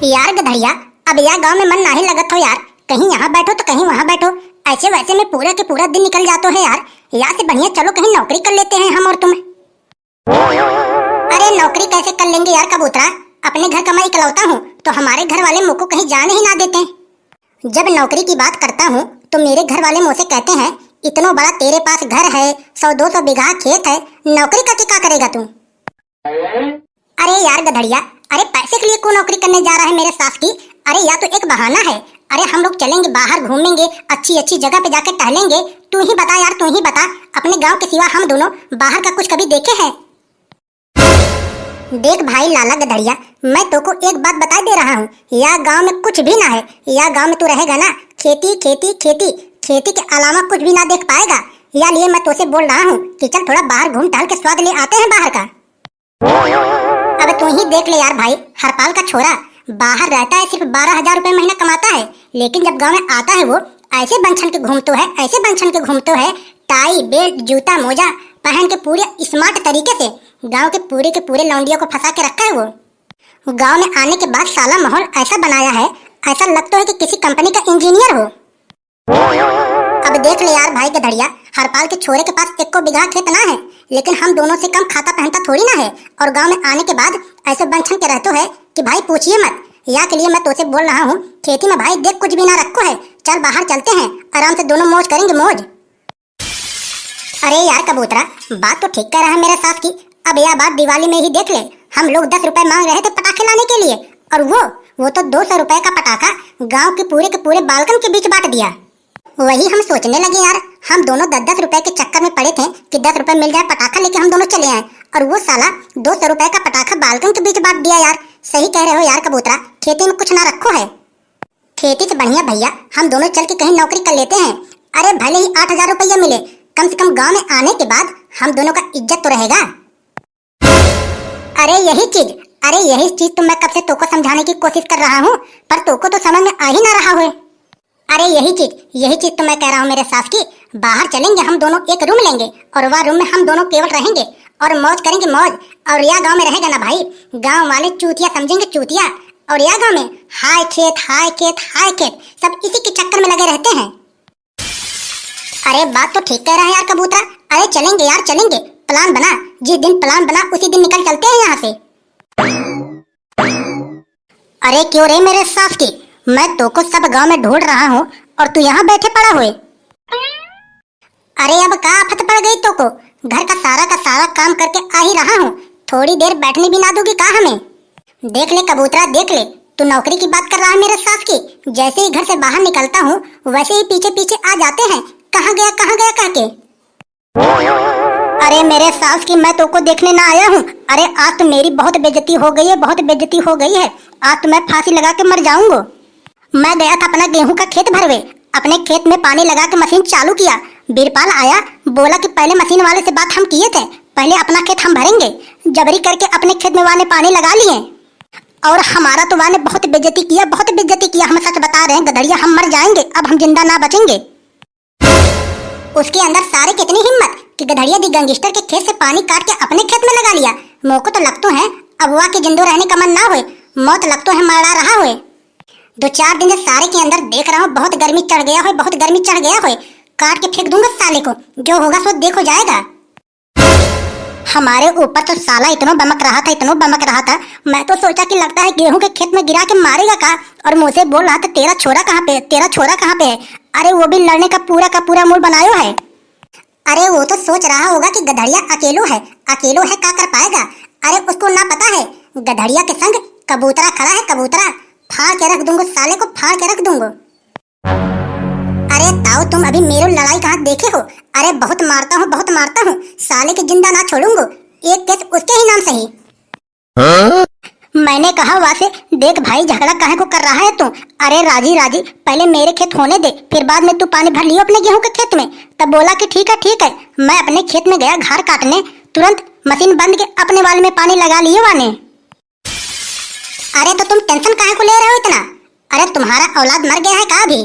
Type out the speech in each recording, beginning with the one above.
यार गधड़िया, अब यार गांव में मन नहीं लगत हो यार। कहीं यहाँ बैठो तो कहीं वहाँ बैठो, ऐसे वैसे में पूरा के पूरा दिन निकल जाते है यार। यहाँ से बढ़िया चलो कहीं नौकरी कर लेते हैं हम और तुम। अरे नौकरी कैसे कर लेंगे यार कबूतरा, अपने घर कमाई इकलौता हूँ तो हमारे घर वाले मुझको कहीं जाने ही ना देते। जब नौकरी की बात करता हूँ तो मेरे घर वाले मुझसे कहते हैं इतना बड़ा तेरे पास घर है, 100-200 बीघा खेत है, नौकरी करके क्या करेगा तू। अरे यार गधड़िया, अरे पैसे के लिए कौन नौकरी करने जा रहा है मेरे साथ की। अरे या तो एक बहाना है, अरे हम लोग चलेंगे बाहर घूमेंगे, अच्छी अच्छी जगह पे जाके टहलेंगे। तू ही बता यार, तू ही बता, अपने गांव के सिवा हम दोनों बाहर का कुछ कभी देखे हैं। देख भाई लाला गधड़िया, मैं तो को एक बात बता दे रहा हूँ, या गांव में कुछ भी ना है। या गांव में तू रहेगा ना, खेती खेती खेती खेती के अलावा कुछ भी ना देख पाएगा। या लिए मैं तुझसे बोल रहा हूँ कि चल थोड़ा बाहर घूम टहल के स्वाद ले आते हैं बाहर का। अब तू ही देख ले यार भाई, हरपाल का छोरा बाहर रहता है, सिर्फ 12,000 रुपए महीना कमाता है, लेकिन जब गांव में आता है वो ऐसे बन के घूमते है, ऐसे बन के घूमते है, टाई बेल्ट जूता मोजा पहन के पूरे स्मार्ट तरीके से गांव के पूरे लौंडियों को फंसा के रखा है वो। गांव में आने के बाद साला माहौल ऐसा बनाया है, ऐसा लगता है कि किसी कंपनी का इंजीनियर हो। अब देख ले यार भाई गधड़िया, हरपाल के छोरे के पास 1 बीघा खेत ना है, लेकिन हम दोनों से कम खाता पहनता थोड़ी ना है। और गांव में आने के बाद ऐसे बन के रहते है कि भाई पूछिए मत। या के लिए मैं तुझसे बोल रहा हूँ, खेती में भाई देख कुछ भी ना रखो है, चल बाहर चलते हैं, आराम से दोनों मौज करेंगे मौज। अरे यार कबूतरा, बात तो ठीक कह रहा है मेरे साथ की। अब यह बात दिवाली में ही देख ले, हम लोग 10 रुपए मांग रहे थे पटाखे लाने के लिए, और वो तो 200 रुपए का पटाखा गांव के पूरे बालकन के बीच बांट दिया। वही हम सोचने लगे यार, हम दोनों 10-10 रुपए के चक्कर में पड़े थे कि 10 रुपए मिल जाए पटाखा लेके हम दोनों चले आए, और वो साला 200 रुपए का पटाखा बालकन के बीच बांट दिया यार। सही कह रहे हो यार कबूतरा, खेती में कुछ ना रखो है। खेती से बढ़िया भैया हम दोनों चल के कहीं नौकरी कर लेते हैं। अरे भले ही 8,000 रुपया मिले, कम से कम गाँव में आने के बाद हम दोनों का इज्जत तो रहेगा। अरे यही चीज तो मैं कब से तोको समझाने की कोशिश कर रहा हूँ, पर तोको तो समझ में आ ही ना रहा है। अरे यही चीज तो मैं कह रहा हूँ मेरे साथ की, बाहर चलेंगे हम दोनों, एक रूम लेंगे और वह रूम में हम दोनों केवल रहेंगे और मौज करेंगे मौज। और यह गांव में रहेगा ना भाई, गांव वाले चूतिया समझेंगे चूतिया, और यह गांव में हाय खेत सब इसी के चक्कर में लगे रहते हैं। अरे बात तो ठीक कह रहा है यार कबूतरा, अरे चलेंगे यार चलेंगे, प्लान बना, जिस दिन प्लान बना उसी दिन निकल चलते हैं यहाँ से। अरे क्यों रे मेरे साथ की, मैं तो को सब गांव में ढूंढ रहा हूँ और तू यहाँ बैठे पड़ा हुए। अरे अब का आफत पड़ गई तो को, घर का सारा काम करके आ ही रहा हूँ, थोड़ी देर बैठने भी ना दोगी का हमें। देख ले कबूतरा देख ले, तू नौकरी की बात कर रहा है मेरे साथ की, जैसे ही घर से बाहर निकलता हूँ वैसे ही पीछे आ जाते हैं, कहाँ गया कह के। अरे मेरे सास की, मैं तो को देखने ना आया हूँ। अरे आज तो मेरी बहुत बेइज्जती हो गई है, आज तो मैं फांसी लगा के मर जाऊंगा। मैं गया था अपना गेहूं का खेत भरवे, अपने खेत में पानी लगा के मशीन चालू किया, बीरपाल आया, बोला कि पहले मशीन वाले से बात हम किए थे, पहले अपना खेत हम भरेंगे। जबरी करके अपने खेत में वाने पानी लगा लिए, और हमारा तो वाने बहुत बेइज्जती किया। हम सच बता रहे हैं गधड़िया, हम मर जाएंगे, अब हम जिंदा ना बचेंगे। उसके अंदर सारे कितनी हिम्मत कि गधड़िया दी गैंगस्टर के खेत से पानी काट के अपने खेत में लगा लिया। मौको तो लगतो है अब वहाँ के जिंदो रहने का मन ना हुए, मौत लगतो है मरा रहा हुए। 2-4 दिन से सारे के अंदर देख रहा हूँ, बहुत गर्मी चढ़ गया है, काट के फेंक दूंगा साले को, जो होगा सो देखो जाएगा। हमारे ऊपर तो साला इतना बमक रहा था, मैं तो सोचा कि लगता है गेहूं के खेत में गिरा के मारेगा का, और मुझसे बोल रहा था तेरा छोरा कहाँ पे है। अरे वो भी लड़ने का पूरा मूड बनायो है। अरे वो तो सोच रहा होगा कि गधड़िया अकेलो है क्या कर पाएगा। अरे उसको ना पता है गधड़िया के संग कबूतरा खड़ा है, कबूतरा फाड़ के रख दूंगा साले को, फाड़ के रख दूंगा। अरे ताऊ तुम अभी मेरी लड़ाई कहाँ देखे हो। अरे बहुत मारता हूँ, साले के जिंदा ना छोड़ूंगा, एक केस उसके ही नाम सही। मैंने कहा वासे, देख भाई झगड़ा काहे को कर रहा है तू। अरे राजी पहले मेरे खेत होने दे, फिर बाद में तू पानी भर लियो अपने गेहूं के खेत में। तब बोला कि ठीक है। मैं अपने खेत में गया घार काटने, तुरंत मशीन बंद के अपने वाले में पानी लगा लिए वाने। अरे तो तुम टेंशन काहे को ले रहे हो इतना। अरे तुम्हारा औलाद मर गया है का अभी।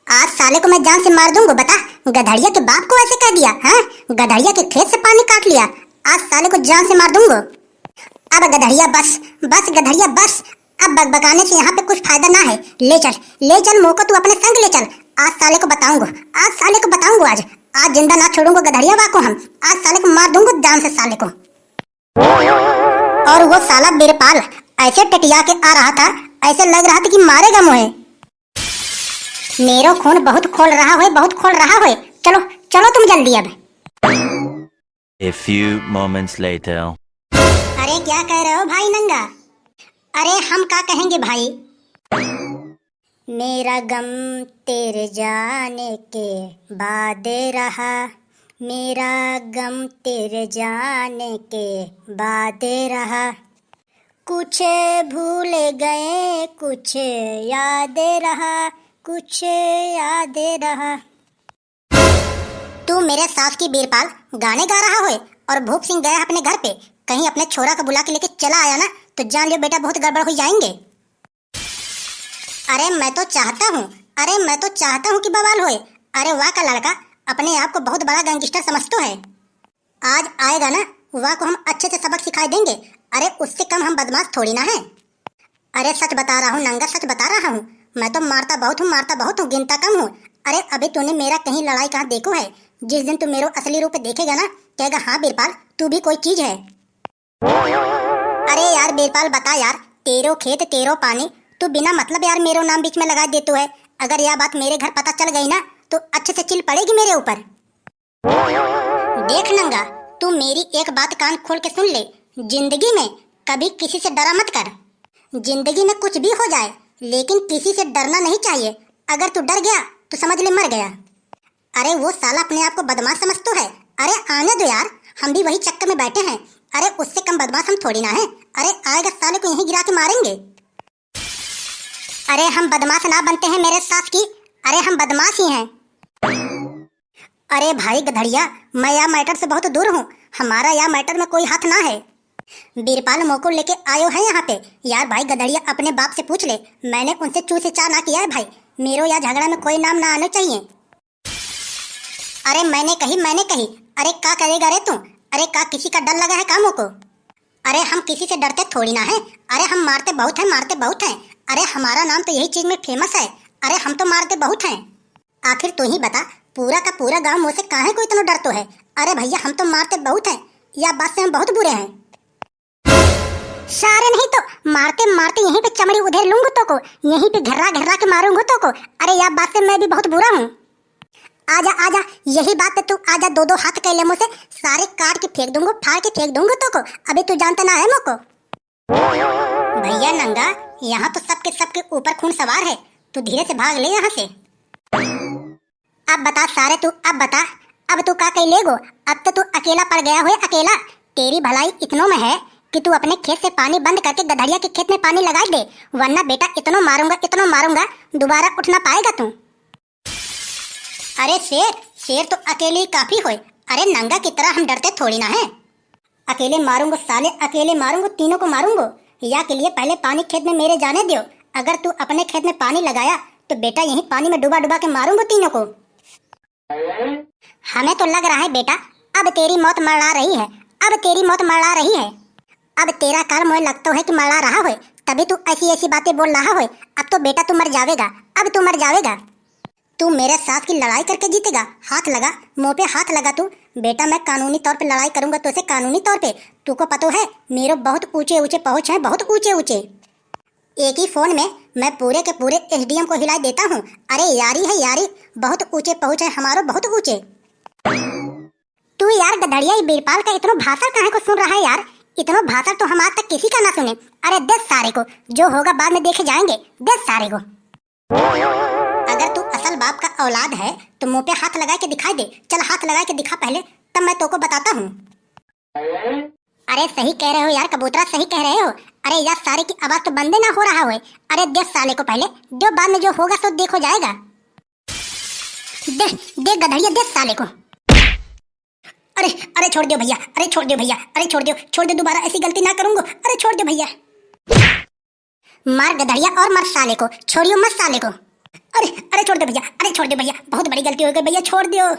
आज साले को मैं जान से मार दूंगा। बता, गधड़िया के बाप को ऐसे कह दिया। हाँ, गधड़िया के खेत से पानी काट लिया, आज साले को जान से मार दूंगा। अब गधड़िया बस गधड़िया बस, अब बकबकाने से यहाँ पे कुछ फायदा ना है। ले चल मोको, तू अपने संग ले चल। आज साले को बताऊंगा, आज जिंदा ना छोड़ूंगा गधड़िया वाको हम। आज साले को मार दूंगा जान से साले को। और वो साला बीरपाल ऐसे टटिया के आ रहा था, ऐसे लग रहा था कि मारेगा मुझे। मेरो खून बहुत खोल रहा है। चलो चलो तुम जल्दी अब। A few moments later. अरे क्या कह रहे हो भाई नंगा? अरे हम क्या कहेंगे भाई? मेरा गम तेरे जाने के बाद रहा, मेरा गम तेरे जाने के बाद रहा। कुछ भूल गए, कुछ याद रहा। तू मेरे सास की बीरपाल गाने गा रहा है और भूप सिंह गया अपने घर पे। कहीं अपने छोरा को बुला के लेके चला आया ना तो जान लियो बेटा बहुत गड़बड़ हो जाएंगे। अरे मैं तो चाहता हूँ कि बवाल होए। अरे वाह का लड़का अपने आप को बहुत बड़ा गैंगस्टर समझतो है। आज आएगा ना वाह को हम अच्छे से सबक सिखा देंगे। अरे उससे कम हम बदमाश थोड़ी ना है। अरे सच बता रहा हूँ नंगा, सच बता रहा हूँ। मैं तो मारता बहुत हूँ, गिनता कम हूँ। अरे अभी तूने मेरा कहीं लड़ाई कहाँ देखो है? जिस दिन तू मेरा असली रूप देखेगा ना कहेगा हाँ बीरपाल तू भी कोई चीज है। अरे यार बीरपाल बता यार, तेरो खेत तेरो पानी, तू बिना मतलब यार मेरो नाम बीच में लगा देतू है। अगर यह बात मेरे घर पता चल गई ना तो अच्छे से चिल पड़ेगी मेरे ऊपर। देख नंगा, तू मेरी एक बात कान खोल के सुन ले। जिंदगी में कभी किसी से डरा मत कर। जिंदगी में कुछ भी हो जाए लेकिन किसी से डरना नहीं चाहिए। अगर तू डर गया तो समझ ले मर गया। अरे वो साला अपने आप को बदमाश समझतो है। अरे आने दो यार, हम भी वही चक्कर में बैठे हैं। अरे उससे कम बदमाश हम थोड़ी ना है। अरे आएगा साले को यहीं गिरा के मारेंगे। अरे हम बदमाश ना बनते हैं मेरे साथ की, अरे हम बदमाश ही हैं। अरे भाई गधड़िया, मैं या मैटर से बहुत दूर हूँ, हमारा या मैटर में कोई हाथ ना है। बीरपाल मोको लेके आयो है यहाँ पे। यार भाई गधड़िया अपने बाप से पूछ ले, मैंने उनसे चू से चा ना किया है भाई। मेरो या झगड़ा में कोई नाम ना आना चाहिए। अरे मैंने कही। अरे क्या करेगा रे तू? अरे क्या किसी का डर लगा है कामों को? अरे हम किसी से डरते थोड़ी ना है। अरे हम मारते बहुत हैं। अरे हमारा नाम तो यही चीज में फेमस है। अरे हम तो मारते बहुत हैं। आखिर तू ही बता, पूरा का पूरा गांव मुझसे काहे को इतना डरतो है? अरे भैया हम तो मारते बहुत हैं, या बात से हम बहुत बुरे हैं। सारे नहीं तो मारते यहीं पे चमड़ी उधेर लूंगा तो को, यहीं पे घर्रा के मारूंगा तो को। अरे या बात से मैं भी बहुत बुरा हूँ। आजा यही बात है, तू आजा, दो हाथ कैले मुझसे सारे काट के फेंक दूंगा, फाड़ के फेंक दूंगा तो को। अभी तू जानता ना है मोको। भैया नंगा, यहाँ तो सबके ऊपर खून सवार है, तू धीरे से भाग ले यहाँ से। अब बता सारे तू, अब बता, अब तू का कह लेगो? अब तो तू अकेला पड़ गया हुए, अकेला। तेरी भलाई इतनों में है कि तू अपने खेत से पानी बंद करके गधड़िया के खेत में पानी लगा दे, वरना बेटा इतना मारूंगा दोबारा उठ ना पाएगा तू। अरे शेर तो अकेले ही काफी होए। अरे नंगा की तरह हम डरते थोड़ी ना है। अकेले मारूंगा साले, अकेले मारूंगा, तीनों को मारूंगा। या के लिए पहले पानी खेत में मेरे जाने दियो। अगर तू अपने खेत में पानी लगाया तो बेटा यही पानी में डुबा के मारूंगा तीनों को। हमें तो लग रहा है बेटा अब तेरी मौत मरड़ा रही है। अब तेरा काल मुझे लगता है कि मरड़ा रहा है, तभी तू ऐसी बातें बोल रहा है। अब तो बेटा तू मर जावेगा। तू मेरे साथ की लड़ाई करके जीतेगा। हाथ लगा मुंह पे, हाथ लगा तू। बेटा मैं कानूनी तौर पे लड़ाई करूंगा तो से कानूनी तौर पे। तू को पता है मेरे बहुत ऊंचे पहुंच है, बहुत ऊंचे। एक ही फोन में मैं पूरे के पूरे एसडीएम को हिला देता हूँ। अरे यारी है यारी, बहुत ऊंचे पहुंच है हमारो, बहुत ऊंचे। तू यार गधड़िया बीरपाल का इतना भाषण काहे को सुन रहा है यार? इतना भाषण तो हम आज तक किसी का ना सुने। अरे देख सारे को, जो होगा बाद में देखे जाएंगे। देख सारे को, अगर तू असल बाप का औलाद है तो मुंह पे हाथ लगा के दिखाई दे। चल हाथ लगा के दिखा पहले, तब मैं तो को बताता हूँ। अरे सही कह रहे हो यार कबूतरा, सही कह रहे हो। अरे यार सारे की आवाज तो बंदे ना हो रहा हो। अरे देख साले को पहले, जो बाद में जो होगा सो देखो जाएगा। देख गधड़िया, देख साले को। अरे छोड़ दो भैया, छोड़ दो, दोबारा ऐसी गलती ना करूंगा। अरे छोड़ दो भैया। मार गधड़िया और मार साले को, छोड़ियो मत साले को। अरे छोड़ दो भैया, बहुत बड़ी गलती हो गई भैया, छोड़ दो।